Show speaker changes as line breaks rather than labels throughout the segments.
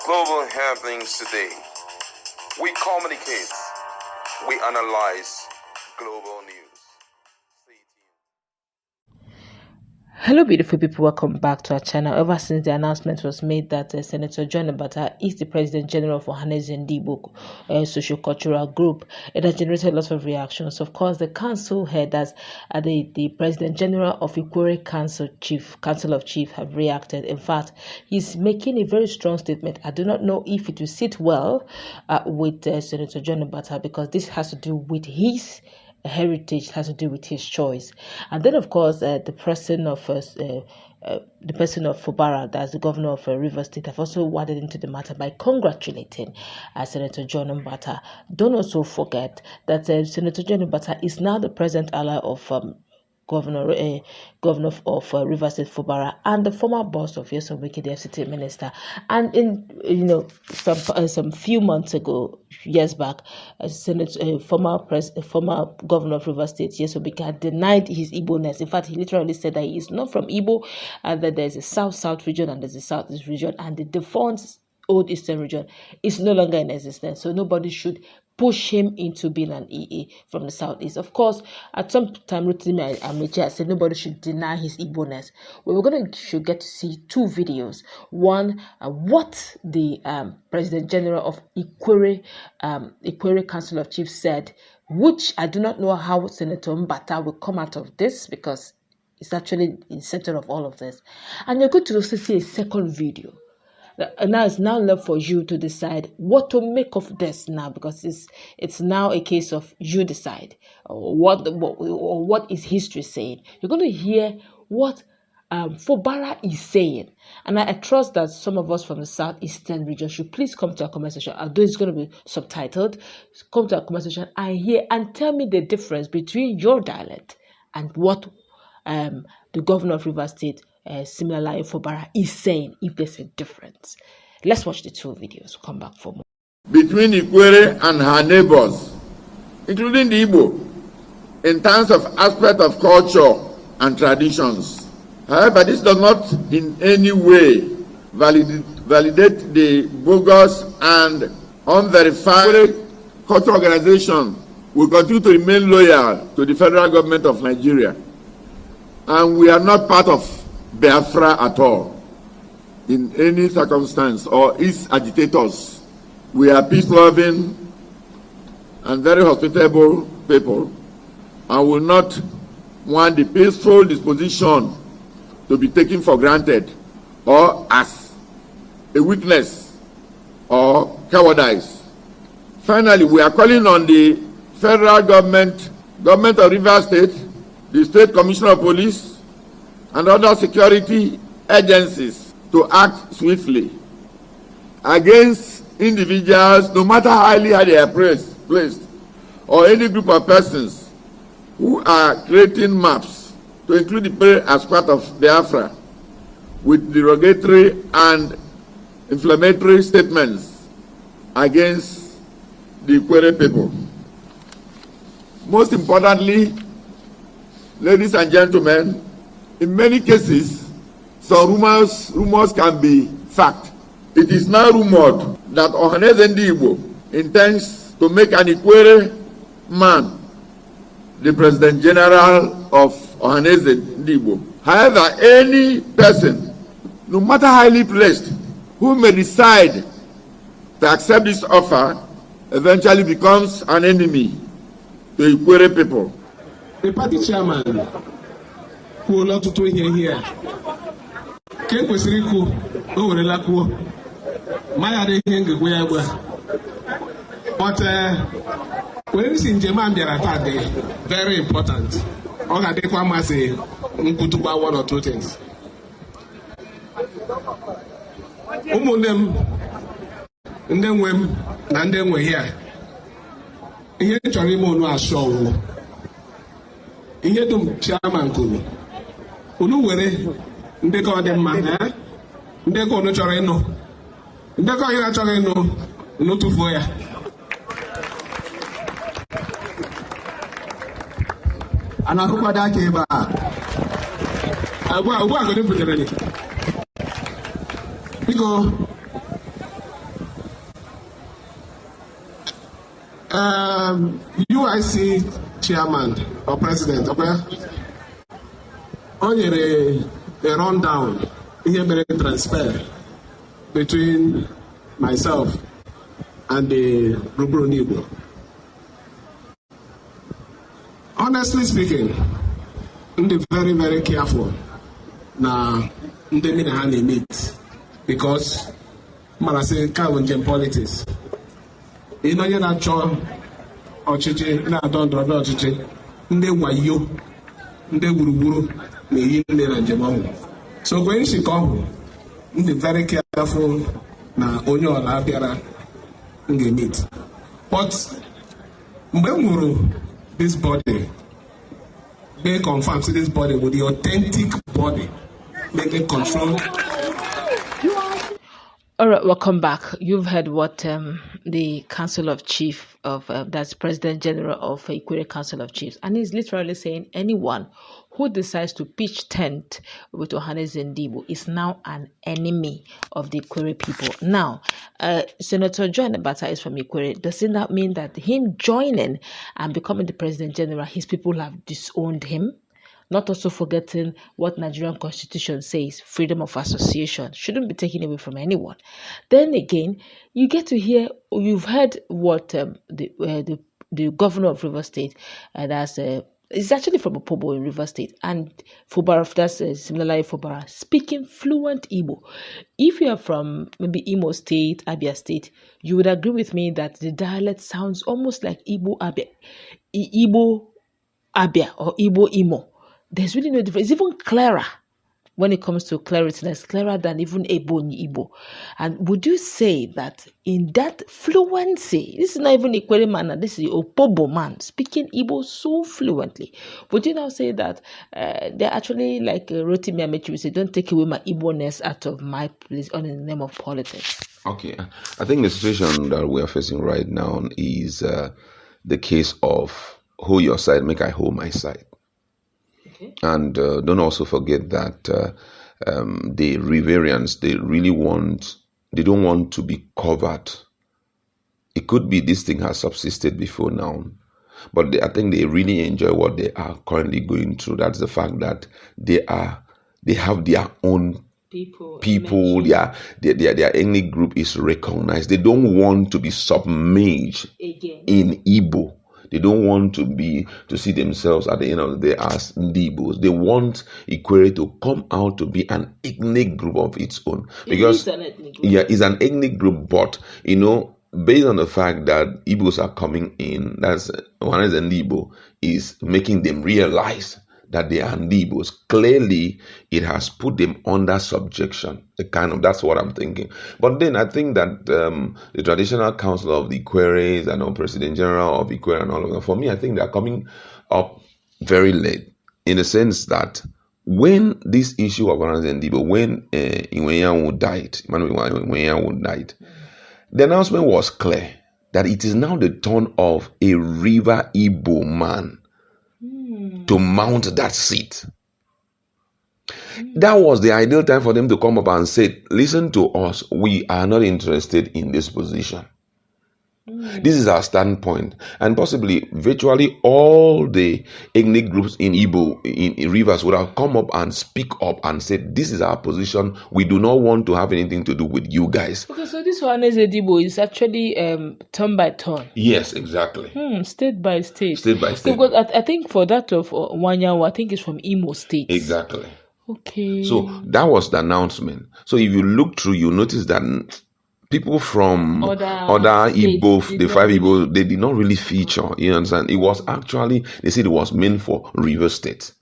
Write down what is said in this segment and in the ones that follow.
global happenings today. We communicate, we analyze global news.
Hello beautiful people, welcome back to our channel. Ever since the announcement was made that Senator John Mbata is the President General for ohanaeze and ndigbo socio-cultural group, it has generated lots of reactions. Of course, the council head, as the President General of Ikwerri Council of Chiefs have reacted. In fact, he's making a very strong statement. I do not know if it will sit well with Senator John Mbata, because this has to do with his heritage, has to do with his choice. And then of course the person of Fubara, that's the governor of Rivers State, have also waded into the matter by congratulating Senator John Mbata. Don't also forget that Senator John Mbata is now the present ally of Governor of Rivers State Fubara, and the former boss of Yeso Wiki, the FCT minister. And in some few months ago, years back, former governor of Rivers State Yeso Wiki had denied his Igbo-ness. In fact, he literally said that he is not from Igbo, and that there's a south region and there's a southeast region, and the defunct old eastern region is no longer in existence. So nobody should push him into being an EA from the southeast. Of course, at some time, Rotimi Amaechi said nobody should deny his Igbo-ness. Well, should get to see two videos. One, what the President General of Ikwerri Council of Chiefs said, which I do not know how Senator Mbata will come out of this, because it's actually in the center of all of this. And you're going to also see a second video. And now it's now left for you to decide what to make of this now, because it's now a case of you decide what is history saying. You're going to hear what Fubara is saying, and I trust that some of us from the southeastern region should please come to our comment section. Although it's going to be subtitled, come to our comment section and hear and tell me the difference between your dialect and what the governor of Rivers State, similarly Fubara, is saying, if there's a difference. Let's watch the two videos. We'll come back for more.
Between Ikwerre and her neighbors, including the Igbo, in terms of aspect of culture and traditions. However, this does not in any way validate the bogus and unverified culture organization. Will continue to remain loyal to the federal government of Nigeria. And we are not part of Biafra at all, in any circumstance, or its agitators. We are peace-loving and very hospitable people, and will not want the peaceful disposition to be taken for granted or as a weakness or cowardice. Finally, we are calling on the federal government of Rivers State, the State Commissioner of Police, and other security agencies to act swiftly against individuals, no matter how highly they are placed, or any group of persons who are creating maps to include the prey as part of Biafra with derogatory and inflammatory statements against the Ikwerre people. Most importantly, ladies and gentlemen, in many cases, some rumors can be fact. It is now rumored that ohanaeze and ndigbo intends to make an Ikwerre man the President General of ohanaeze and ndigbo. However, any person, no matter highly placed, who may decide to accept this offer eventually becomes an enemy to Ikwerre people.
The party chairman who allowed to do here. Ken Kwesiriku, who will allow Maya de Heng, but when it's in German, there are very important. All I think one must say, Nkutuba, one or two things. Umunem, and then we're here. Here, Charimo, no, I show. Ihe dum chairman kwuru unu were ndekọ dị mma ndekọ unu chọrọ ịnụ ndekọ ihe achọrọ ịnụ unu tụfuo ya ana akwụkwọ aka ebe a ugbu a gode butere ni biko UIC chairman or president, okay? On a rundown, here may transfer between myself and the Igbo. Honestly speaking, I'm very, very careful now. Meet because I say politics. You know you're not sure ọchịchị na-adọ ndọrọndọrọ ọchịchị ndị wayo ndị gburugburu na-eyi ndị na njem ọhụụ. So when she come, ndị very careful na onye ọla bịara meet. But mgbe m hụrụ this body, they confirm to this body with the authentic body, making control.
All right, welcome back. You've heard what the Council of Chief of, that's President General of Ikwerri Council of Chiefs, and he's literally saying anyone who decides to pitch tent with ohanaeze and ndigbo is now an enemy of the Ikwerri people. Now, Senator John Mbata is from Ikwerri. Does it not mean that him joining and becoming the President General, his people have disowned him? Not also forgetting what Nigerian Constitution says, freedom of association shouldn't be taken away from anyone. Then again, you get to hear, you've heard what the governor of River State, that's it's actually from Opobo in River State, and Fubara, that's similarly Fubara, speaking fluent Igbo. If you are from maybe Imo State, Abia State, you would agree with me that the dialect sounds almost like Igbo Abia or Igbo Imo. There's really no difference. It's even clearer when it comes to clarity. It's clearer than even Igbo. And would you say that in that fluency, this is not even Ikwerre man, this is Opobo man speaking Igbo so fluently, would you now say that they're actually like Rotimi Amechi would say, don't take away my Igbo-ness out of my place on the name of politics?
Okay, I think the situation that we are facing right now is the case of hold your side, make I hold my side. Okay. And don't also forget that the Rivarians, they don't want to be covered. It could be this thing has subsisted before now, but I think they really enjoy what they are currently going through. That's the fact that they have their own people, their ethnic group is recognized. They don't want to be submerged in Igbo. They don't want to see themselves at the end of the day as Ndigbos. They want Ikwerre to come out to be an ethnic group of its own. Because it's an ethnic group, but based on the fact that Igbos are coming in, that's ohanaeze and ndigbo is making them realize that they are Ndigbos. Clearly, it has put them under subjection. That's what I'm thinking. But then I think that the traditional council of the Ikwerres and President General of Ikwerre and all of that, for me, I think they're coming up very late, in the sense that when this issue of ohanaeze and ndigbo, when Ikwerre died, the announcement was clear that it is now the turn of a River Igbo man to mount that seat. That was the ideal time for them to come up and say, listen to us, we are not interested in this position. This is our standpoint. And possibly virtually all the ethnic groups in Igbo, in Rivers, would have come up and speak up and said, this is our position. We do not want to have anything to do with you guys. Okay,
so this ohanaeze and ndigbo is actually turn by turn.
Yes, exactly.
State by state.
State by state.
So, I think for that of Wanyawo, I think it's from Imo State.
Exactly.
Okay.
So that was the announcement. So if you look through, you notice that people from other Igbo, the 5 Igbo, they did not really feature. You understand? It was actually, they said it was meant for River State.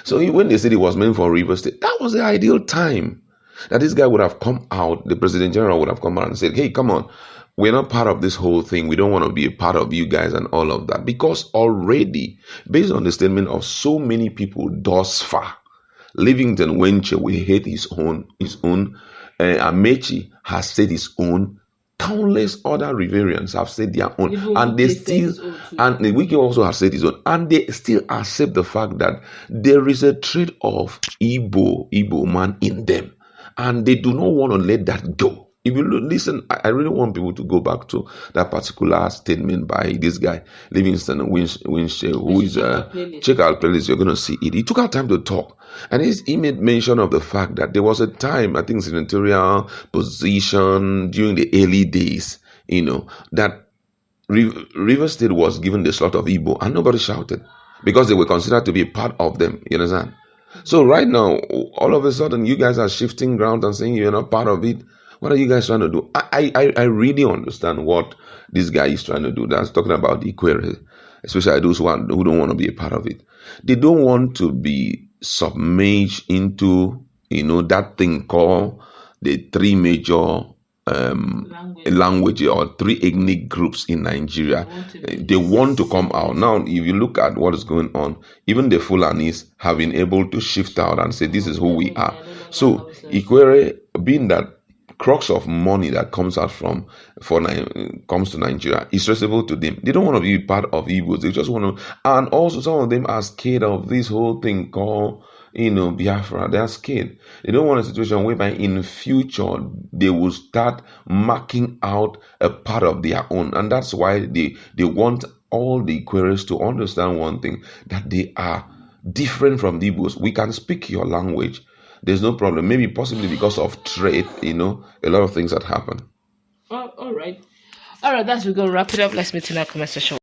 So when they said it was meant for River State, that was the ideal time that this guy would have come out, the President General would have come out and said, hey, come on, we're not part of this whole thing. We don't want to be a part of you guys and all of that. Because already, based on the statement of so many people thus far, Livington Wenche will hate his own. Amechi has said his own. Countless other Rivarians have said their own.
Even
and they still, and the Wiki also has said his own. And they still accept the fact that there is a trait of Igbo man in them. And they do not want to let that go. If you listen, I really want people to go back to that particular statement by this guy, Livingston Winshare, who is check our playlist. You're going to see it. He took our time to talk, and he made mention of the fact that there was a time, I think, senatorial position during the early days, that River State was given the slot of Igbo, and nobody shouted because they were considered to be a part of them. You understand? So right now, all of a sudden, you guys are shifting ground and saying you're not part of it. What are you guys trying to do? I really understand what this guy is trying to do. That's talking about the Ikwerre, especially those who don't want to be a part of it. They don't want to be submerged into, that thing called the three major language or three ethnic groups in Nigeria. They want to come out. Now, if you look at what is going on, even the Fulanis have been able to shift out and say, this is who we are. So, Ikwerre, being that crux of money that comes out comes to Nigeria is traceable to them. They don't want to be part of Igbos. They just want to, and also some of them are scared of this whole thing called, Biafra. They are scared. They don't want a situation whereby in future they will start marking out a part of their own, and that's why they want all the Ikwerres to understand one thing, that they are different from the Igbos. We can speak your language. There's no problem. Maybe possibly because of trade, a lot of things that happen.
All right. That's we're going to wrap it up. Let's meet in our comment section.